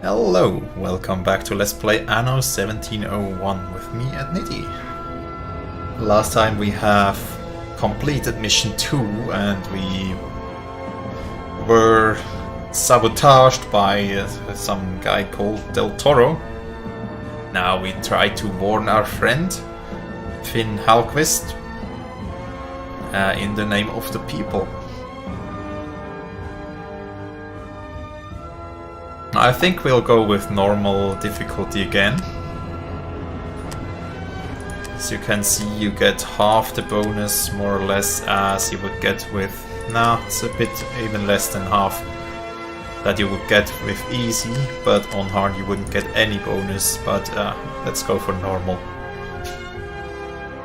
Hello, welcome back to Let's Play Anno 1701 with me, Adnidi. Last time we have completed mission 2 and we were sabotaged by some guy called Del Toro. Now we try to warn our friend, Finn Halquist, in the name of the people. I think we'll go with normal difficulty again. As you can see, you get half the bonus, more or less, as you would get with... Nah, it's a bit even less than half that you would get with easy, but on hard you wouldn't get any bonus, but let's go for normal.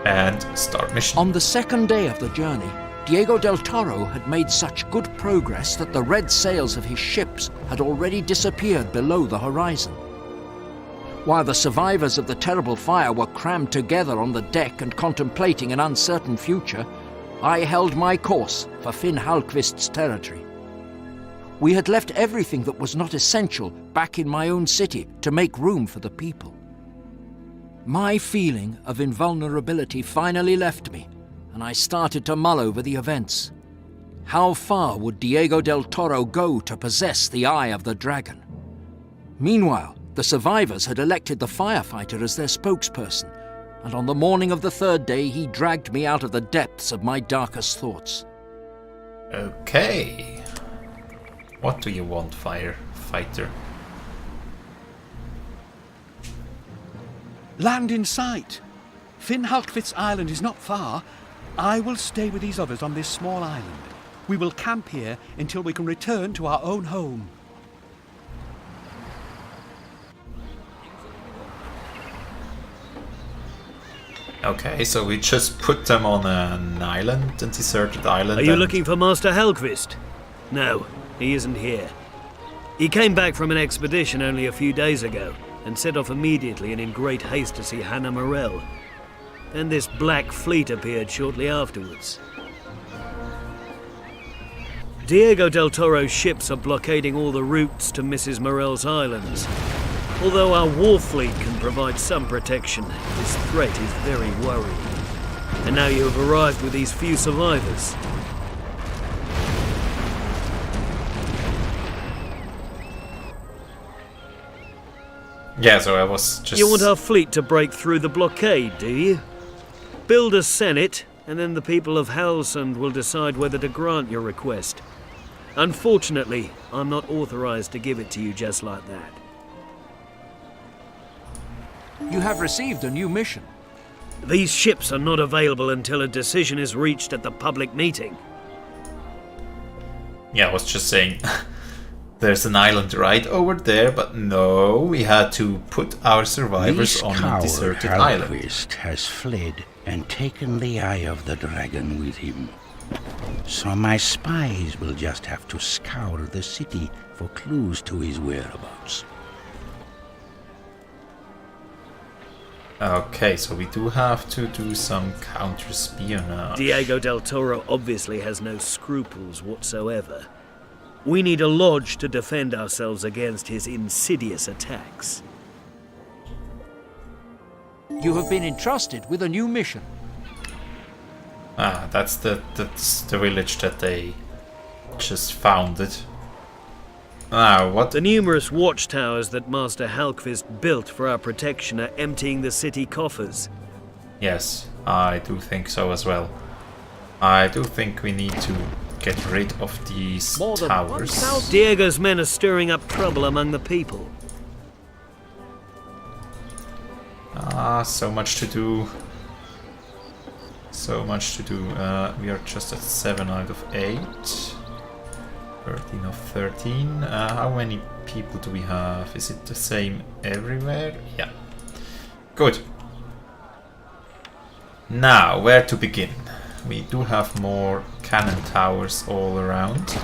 And start mission. On the second day of the journey, Diego del Toro had made such good progress that the red sails of his ships had already disappeared below the horizon. While the survivors of the terrible fire were crammed together on the deck and contemplating an uncertain future, I held my course for Finn Halquist's territory. We had left everything that was not essential back in my own city to make room for the people. My feeling of invulnerability finally left me, and I started to mull over the events. How far would Diego del Toro go to possess the Eye of the Dragon? Meanwhile, the survivors had elected the firefighter as their spokesperson, and on the morning of the third day he dragged me out of the depths of my darkest thoughts. Okay. What do you want, firefighter? Land in sight! Finn Halquist's island is not far. I will stay with these others on this small island. We will camp here until we can return to our own home. Okay, so we just put them on an island, a deserted island. Are you looking for Master Halquist? No, he isn't here. He came back from an expedition only a few days ago and set off immediately and in great haste to see Hannah Morel. And this black fleet appeared shortly afterwards. Diego del Toro's ships are blockading all the routes to Mrs. Morel's islands. Although our war fleet can provide some protection, this threat is very worrying. And now you have arrived with these few survivors. Yeah, so I was just... You want our fleet to break through the blockade, do you? Build a senate, and then the people of Halsund will decide whether to grant your request. Unfortunately, I'm not authorized to give it to you just like that. You have received a new mission. These ships are not available until a decision is reached at the public meeting. Yeah, I was just saying... There's an island right over there, but no, we had to put our survivors on a deserted island. Halquist has fled and taken the Eye of the Dragon with him. So my spies will just have to scour the city for clues to his whereabouts. Okay, so we do have to do some counter-espionage. Diego del Toro obviously has no scruples whatsoever. We need a lodge to defend ourselves against his insidious attacks. You have been entrusted with a new mission. Ah, that's the village that they just founded. Ah, what? The numerous watchtowers that Master Halquist built for our protection are emptying the city coffers. Yes, I do think so as well. I do think we need to get rid of these towers. Diego's men are stirring up trouble among the people. Ah, so much to do. So much to do. We are just at 7 out of 8. 13 of 13. How many people do we have? Is it the same everywhere? Yeah. Good. Now, where to begin? We do have more cannon towers all around,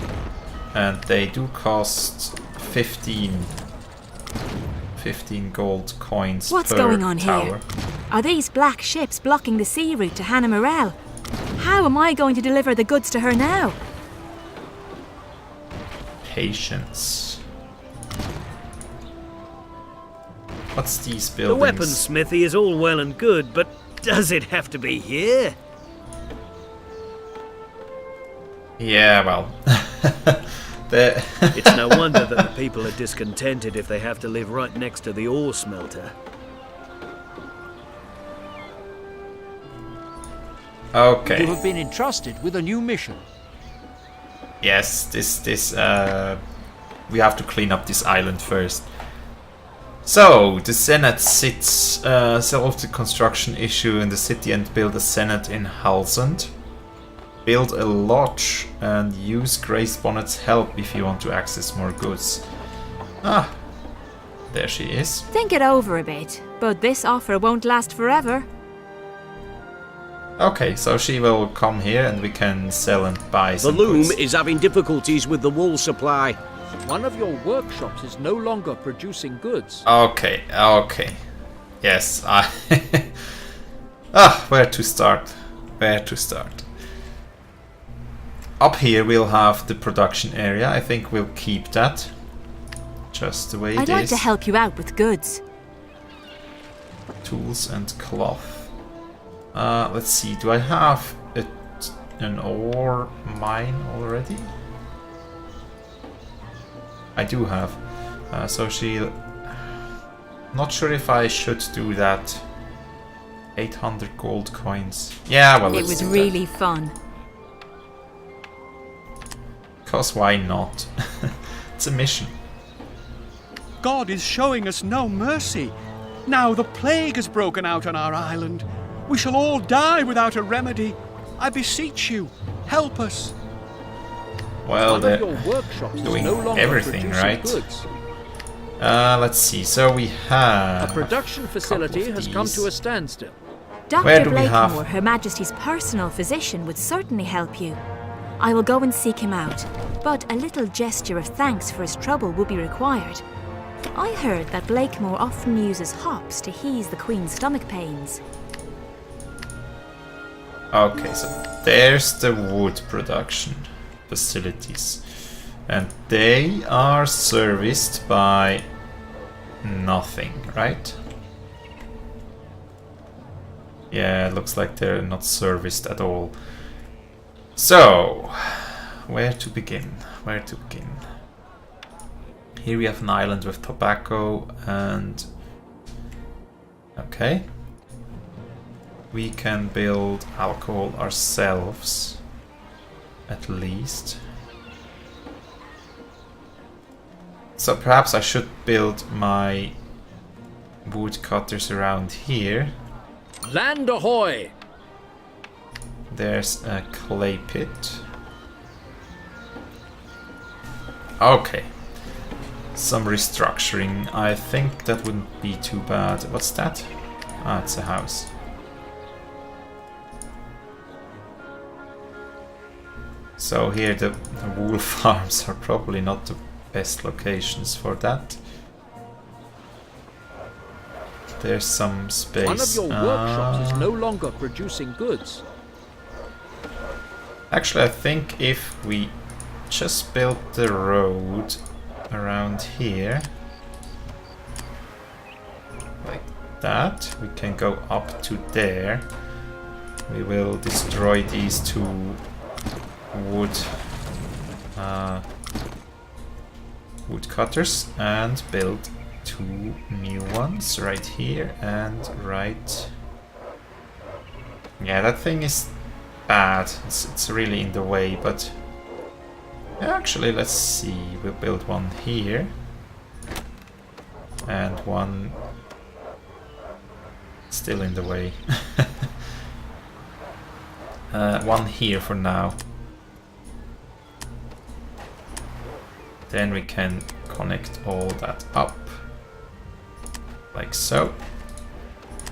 and they do cost 15 gold coins What's per going on tower. here? Are these black ships blocking the sea route to Hannah Morel? How am I going to deliver the goods to her now? Patience. What's these The buildings? weaponsmithy is all well and good, but does it have to be here? Yeah, well. the It's no wonder that the people are discontented if they have to live right next to the ore smelter. Okay. You have been entrusted with a new mission. Yes, this we have to clean up this island first. So, the Senate solve the construction issue in the city and build a Senate in Halsand. Build a lodge and use Grace Bonnet's help if you want to access more goods. Ah, there she is. Think it over a bit, but this offer won't last forever. Okay, so she will come here and we can sell and buy The some loom goods. is having difficulties with the wool supply. One of your workshops is no longer producing goods. Okay. Yes, I... where to start? Up here we'll have the production area. I think we'll keep that. Just the way it is. I'd like to help you out with goods. Tools and cloth. Let's see, do I have an ore mine already? I do have. So she... Not sure if I should do that. 800 gold coins. Yeah, well, It let's was do really fun. Because why not? It's a mission. God is showing us no mercy. Now the plague has broken out on our island. We shall all die without a remedy. I beseech you, help us. Well, One of your workshops is doing no longer everything, producing right? goods. Let's see, so we have... A production facility has come to a standstill. Where Dr. do we have- Blakemore, Her Majesty's personal physician, would certainly help you. I will go and seek him out, but a little gesture of thanks for his trouble will be required. I heard that Blakemore often uses hops to ease the Queen's stomach pains. Okay, so there's the wood production facilities. And they are serviced by nothing, right? Yeah, it looks like they're not serviced at all. So, where to begin? Here we have an island with tobacco and... Okay. We can build alcohol ourselves, at least. So perhaps I should build my woodcutters around here. Land ahoy! There's a clay pit. Okay. Some restructuring. I think that wouldn't be too bad. What's that? Ah, it's a house. So here the wool farms are probably not the best locations for that. There's some space. One of your workshops is no longer producing goods. Actually, I think if we just build the road around here, like that, we can go up to there. We will destroy these two wood cutters and build two new ones right here and right. Yeah, that thing is bad. It's really in the way, but actually, let's see. We'll build one here and one still in the way. One here for now. Then we can connect all that up like so,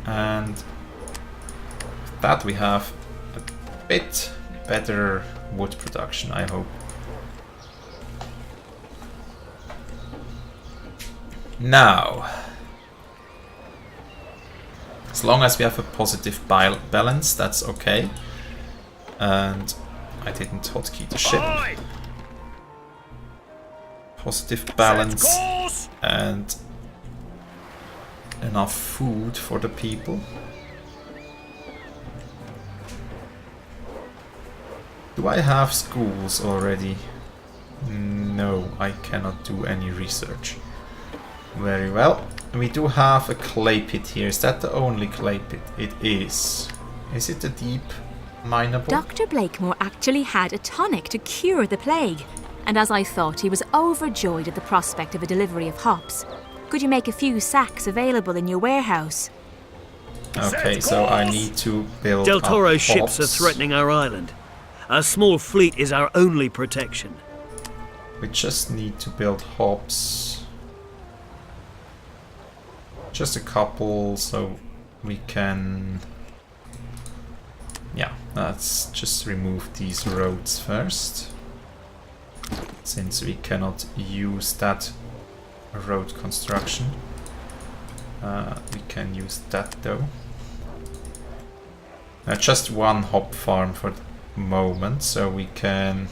and with that we have a bit better wood production, I hope. Now, as long as we have a positive balance, that's okay. And I didn't hotkey the ship. Positive balance and enough food for the people. Do I have schools already? No, I cannot do any research. Very well. We do have a clay pit here. Is that the only clay pit? It is. Is it a deep mineable? Dr. Blakemore actually had a tonic to cure the plague. And as I thought, he was overjoyed at the prospect of a delivery of hops. Could you make a few sacks available in your warehouse? Okay, so I need to build Del Toro's up ships are hops. threatening our island. Our small fleet is our only protection. We just need to build hops. Just a couple, so we can... Yeah, let's just remove these roads first. Since we cannot use that road construction. We can use that though. Just one hop farm for the moment, so we can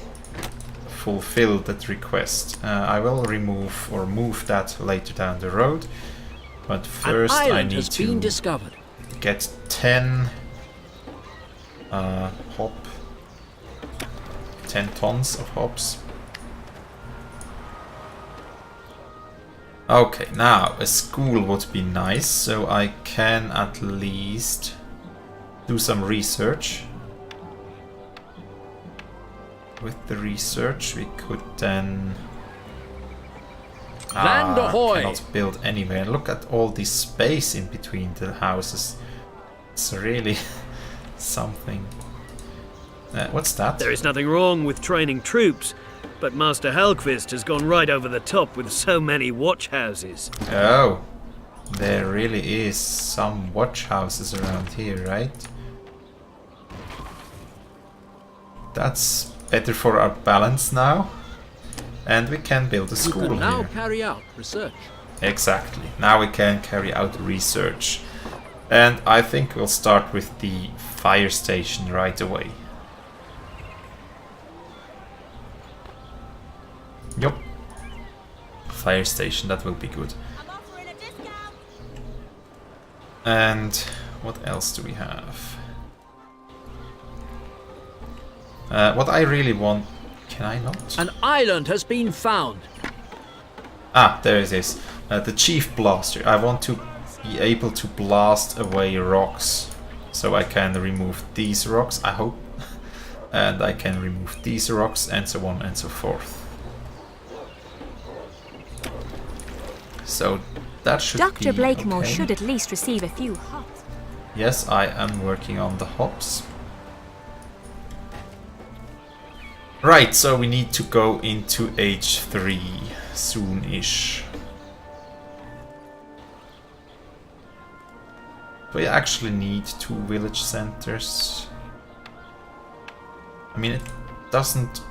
fulfill that request. I will remove or move that later down the road. But first I need to get 10 hop, 10 tons of hops. Okay, now a school would be nice, so I can at least do some research. With the research we could then... Land ahoy! Cannot build anywhere. Look at all this space in between the houses. It's really something. What's that? There is nothing wrong with training troops, but Master Helgvist has gone right over the top with so many watch houses. Oh, there really is some watch houses around here, right? That's better for our balance now. And we can build a school You can now here. carry out research. Exactly. Now we can carry out research. And I think we'll start with the fire station right away. Yup. Fire station, that will be good. I'm offering a discount. And what else do we have? What I really want... Can I not? An island has been found. Ah, there it is. The Chief Blaster. I want to be able to blast away rocks. So I can remove these rocks, I hope. And I can remove these rocks and so on and so forth. So that should be Dr. Blakemore okay. should at least receive a few hops. Yes, I am working on the hops. Right, so we need to go into H3 soon-ish. Do I actually need 2 village centers? I mean, it doesn't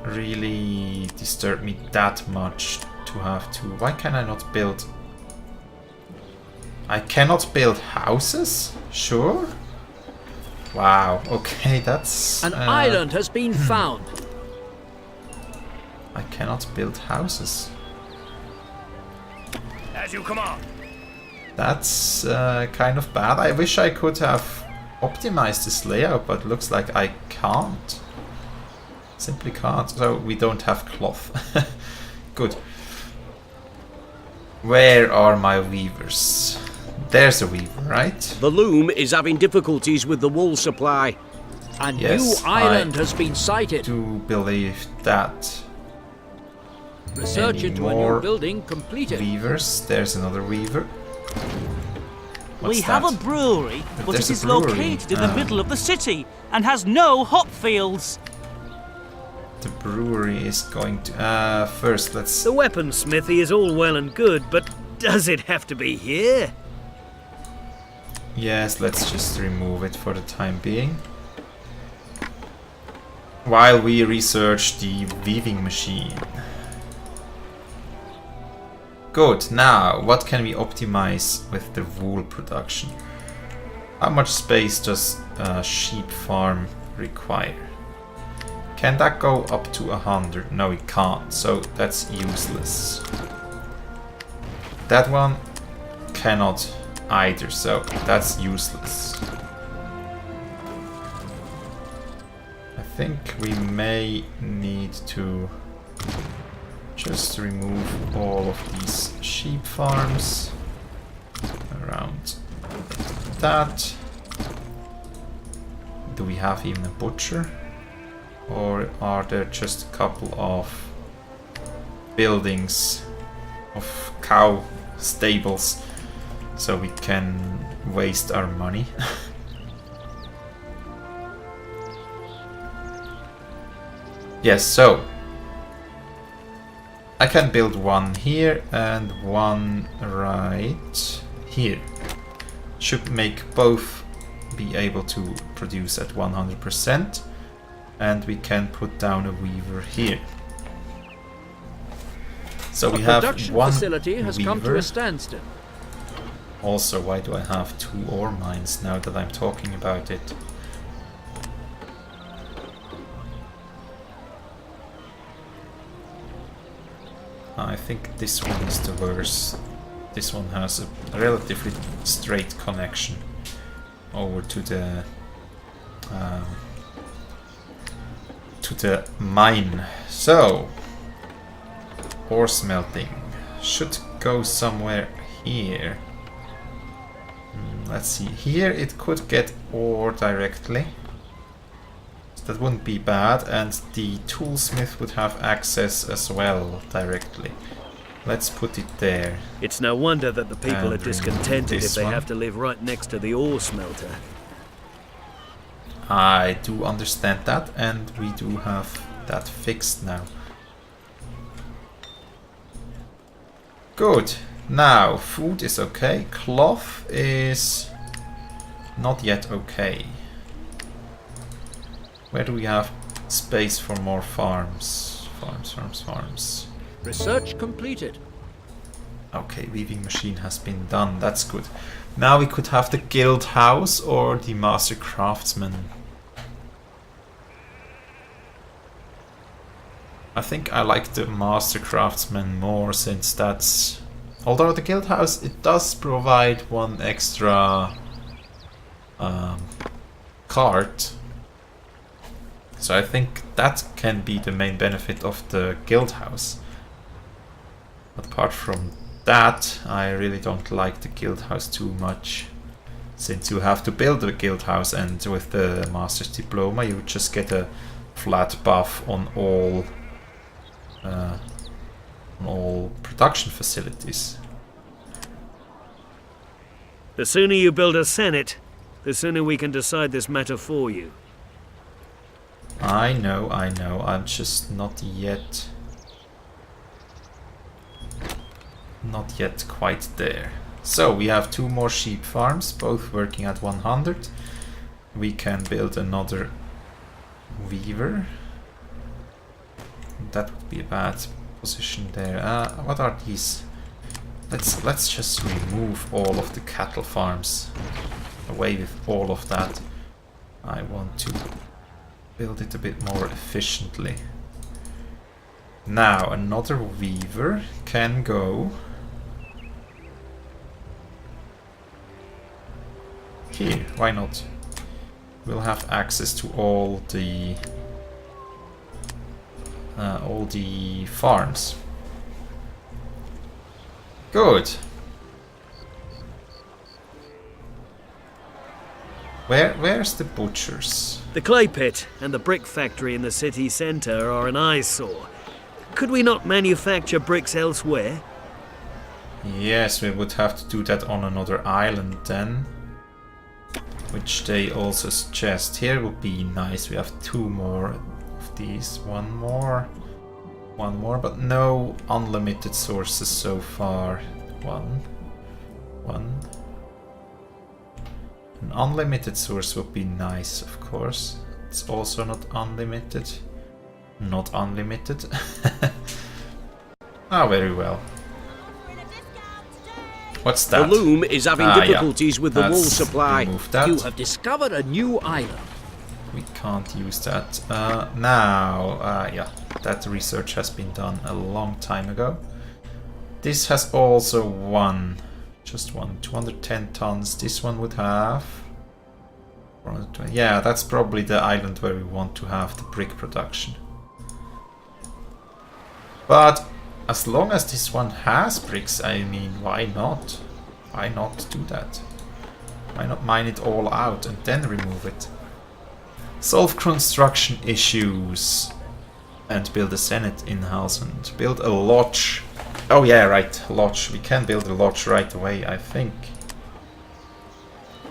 really disturb me that much to have to... Why can I not build... I cannot build houses? Sure. Wow, okay, that's... An island has been found. I cannot build houses. As you command. That's kind of bad. I wish I could have optimized this layout, but looks like I can't. Simply can't. So we don't have cloth. Good. Where are my weavers? There's a weaver, right? The loom is having difficulties with the wool supply. A Yes, new island has been I sighted. do believe that. Research Any into a more new building completed. weavers. There's another weaver. What's We have that? a brewery, but There's it a is brewery. located in the middle of the city and has no hop fields. The brewery is going to... first, let's... The weaponsmithy is all well and good, but does it have to be here? Yes, let's just remove it for the time being. While we research the weaving machine. Good, now what can we optimize with the wool production? How much space does a sheep farm require? Can that go up to 100? No, it can't, so that's useless. that one cannot either, so that's useless. I think we may need to just remove all of these sheep farms around that. Do we have even a butcher? Or are there just a couple of buildings of cow stables so we can waste our money? Yes, so I can build one here and one right here. Should make both be able to produce at 100%, and we can put down a weaver here. So we have production one facility has come to weaver. a standstill. Also, why do I have 2 ore mines now that I'm talking about it? I think this one is the worst. This one has a relatively straight connection over to the mine. So, ore smelting should go somewhere here. Let's see. Here it could get ore directly. That wouldn't be bad, and the toolsmith would have access as well directly. Let's put it there. It's no wonder that the people And are discontented if this they one. have to live right next to the ore smelter. I do understand that, and we do have that fixed now. Good. Now, food is okay. Cloth is not yet okay. Where do we have space for more farms? Farms. Research completed. Okay, weaving machine has been done. That's good. Now we could have the guild house or the master craftsman. I think I like the master craftsman more, since that's... Although the guild house, it does provide one extra cart. So I think that can be the main benefit of the guild house. But apart from that, I really don't like the guild house too much, since you have to build a guild house, and with the master's diploma you just get a flat buff on all production facilities. The sooner you build a senate, the sooner we can decide this matter for you. I know, I'm just not yet quite there. So we have 2 more sheep farms, both working at 100. We can build another weaver. That would be a bad position there. What are these? Let's just remove all of the cattle farms. Away with all of that. I want to build it a bit more efficiently. Now another weaver can go here. Why not? We'll have access to all the farms. Good. Where's the butchers? The clay pit and the brick factory in the city centre are an eyesore. Could we not manufacture bricks elsewhere? Yes, we would have to do that on another island then, which they also suggest. Here would be nice. We have 2 more of these. One more, but no unlimited sources so far. One. An unlimited source would be nice, of course. It's also not unlimited. Not unlimited. Ah, very well. What's that? The loom is having difficulties with the wool supply. Remove that. You have discovered a new island. We can't use that now. Yeah, that research has been done a long time ago. This has also one. Just one. 210 tons. This one would have... 420. Yeah, that's probably the island where we want to have the brick production. But as long as this one has bricks, I mean, why not? Why not do that? Why not mine it all out and then remove it? Solve construction issues. And build a senate in Halsund. Build a lodge. Oh yeah, right, lodge. We can build a lodge right away, I think.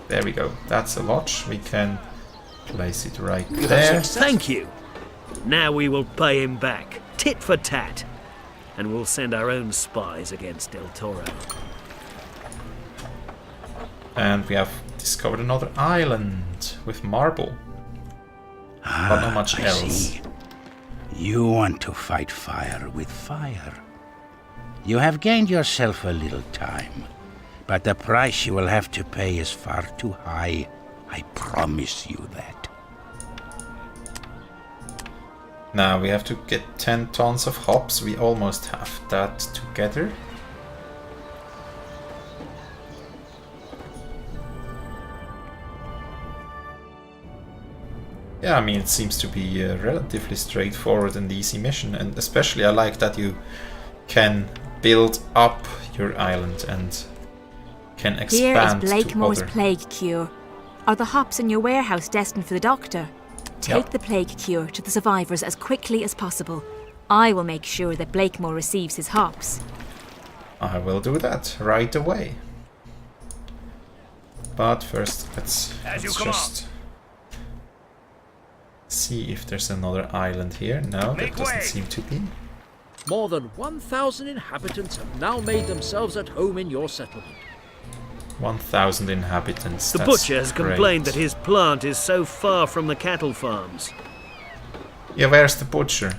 There we go. That's a lodge. We can place it right there. Thank you. Now we will pay him back, tit for tat. And we'll send our own spies against Del Toro. And we have discovered another island with marble. But not much else. See. You want to fight fire with fire. You have gained yourself a little time, but the price you will have to pay is far too high. I promise you that. Now we have to get 10 tons of hops. We almost have that together. Yeah, I mean, it seems to be a relatively straightforward and easy mission, and especially I like that you can build up your island and can expand. Here is Blakemore's to other... plague cure. Are the hops in your warehouse destined for the doctor? Take Yep. the plague cure to the survivors as quickly as possible. I will make sure that Blakemore receives his hops. I will do that right away. But first, let's just see if there's another island here. No, there doesn't seem to be. More than 1,000 inhabitants have now made themselves at home in your settlement. 1,000 inhabitants. The That's butcher has great. complained that his plant is so far from the cattle farms. Yeah, where's the butcher?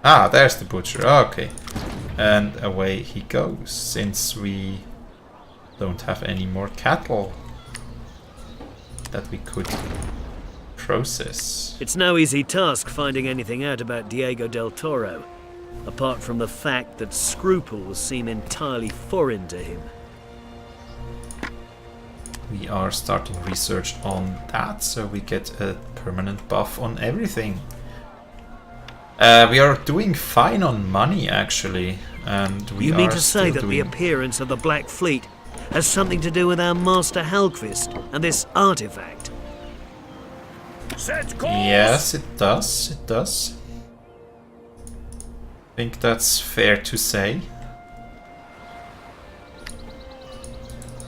Ah, there's the butcher. Okay. And away he goes, since we don't have any more cattle that we could process. It's no easy task finding anything out about Diego del Toro, apart from the fact that scruples seem entirely foreign to him. We are starting research on that, so we get a permanent buff on everything. We are doing fine on money, actually, and we You mean are to say that still the doing... appearance of the Black Fleet has something to do with our Master Helgvist and this artifact? Yes, it does. It does. I think that's fair to say.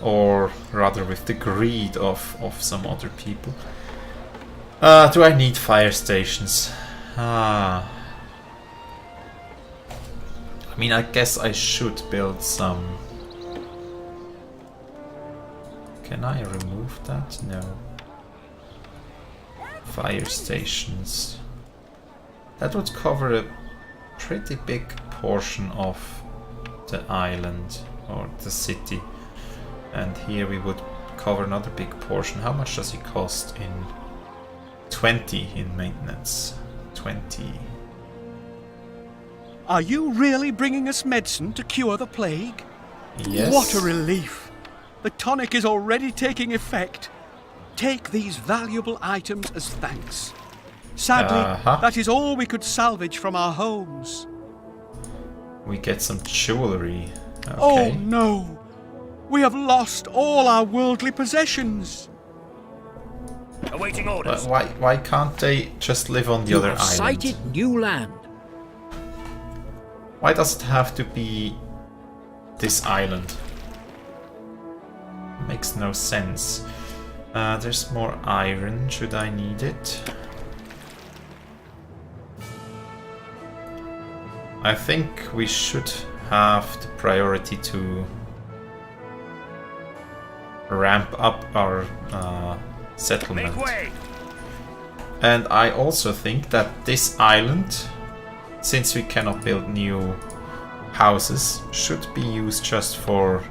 Or rather with the greed of some other people. Do I need fire stations? I mean, I guess I should build some. Can I remove that? No. Fire stations. That would cover a pretty big portion of the island or the city. And here we would cover another big portion. How much does it cost in 20 in maintenance? 20. Are you really bringing us medicine to cure the plague? Yes. What a relief! The tonic is already taking effect. Take these valuable items as thanks. Sadly, that is all we could salvage from our homes. We get some jewelry. Okay. Oh no! We have lost all our worldly possessions. Awaiting orders. But why can't they just live on the You other have island? sighted new land. Why does it have to be this island? Makes no sense. There's more iron. Should I need it? I think we should have the priority to ramp up our settlement. And I also think that this island, since we cannot build new houses, should be used just for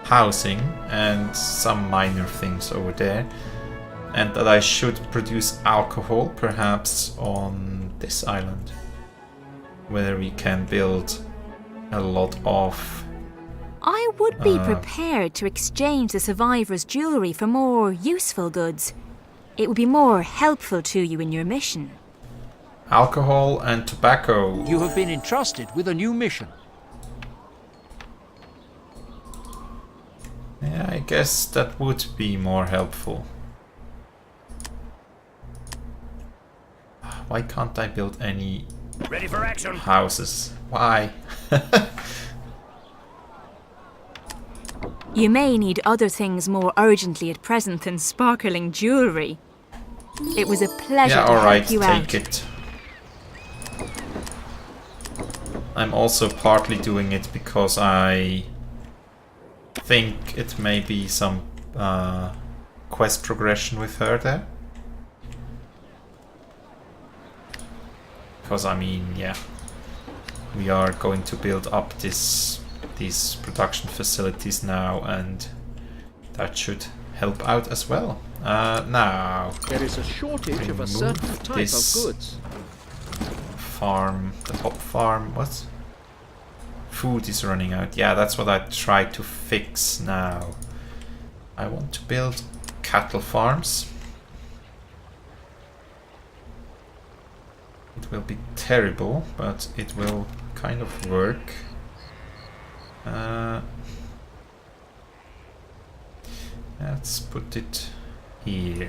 housing and some minor things over there. And that I should produce alcohol perhaps on this island, where we can build a lot of I would be prepared to exchange the survivors' jewellery for more useful goods. It would be more helpful to you in your mission. Alcohol and tobacco. You have been entrusted with a new mission. Yeah, I guess that would be more helpful. Why can't I build any Ready for action. houses? Why? You may need other things more urgently at present than sparkling jewellery. It was a pleasure Yeah, to alright, help you take out. it. I'm also partly doing it because I think it may be some quest progression with her there. Because I mean, yeah, we are going to build up these production facilities now, and that should help out as well. Now There is a shortage of a certain type of this goods. farm, the hop farm. What? Food is running out. Yeah, that's what I try to fix now. I want to build cattle farms. It will be terrible, but it will kind of work. Let's put it here.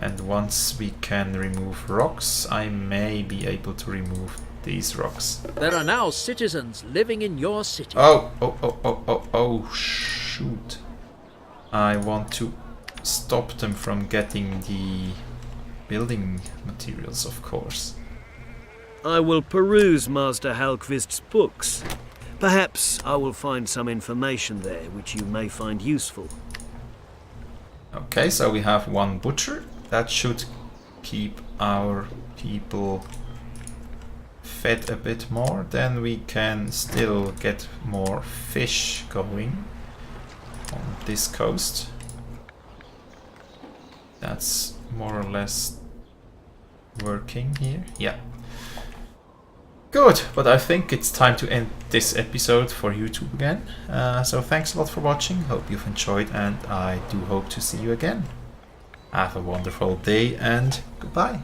And once we can remove rocks, I may be able to remove these rocks. There are now citizens living in your city. Oh, shoot. I want to stop them from getting the building materials, of course. I will peruse Master Halkvist's books. Perhaps I will find some information there which you may find useful. Okay, so we have one butcher. That should keep our people fed a bit more. Then we can still get more fish going on this coast. That's more or less working here. Yeah. Good, but I think it's time to end this episode for YouTube again. So thanks a lot for watching. Hope you've enjoyed, and I do hope to see you again. Have a wonderful day and goodbye.